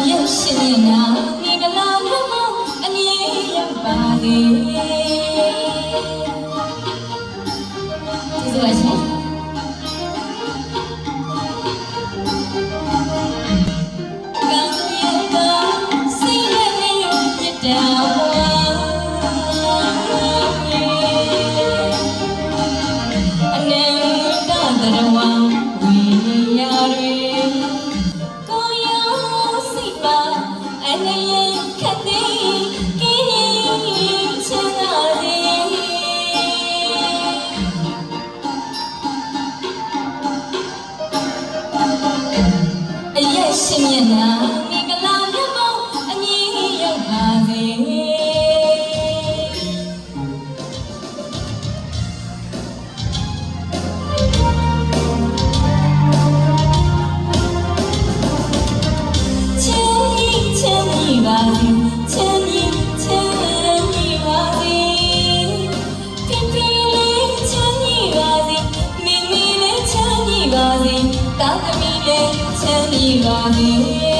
ရက်ရှင်နေတာမိဂလာမြတ်မောအမြဲရောက်ပါလေဒီလိုရှင်ကောင်းရတော့စိတ်နဲ့ပြတ်တော်အနေတော်တော်ဝဝီရရီကိုရောစိတ်ပါအနေခတ်သိကင်းချမ်းသာလေအရက်ရှင်မျက်နှာမိဂလာမြတ်မောအငြင်းရောက်ပါစေပါစေချမ်းမြေချမ်းမြေပါစေပြပြလေးချမ်းမြေပါစေမိမိလေးချမ်းမြေပါစေတာသမီလေးချမ်းမြေပါစေ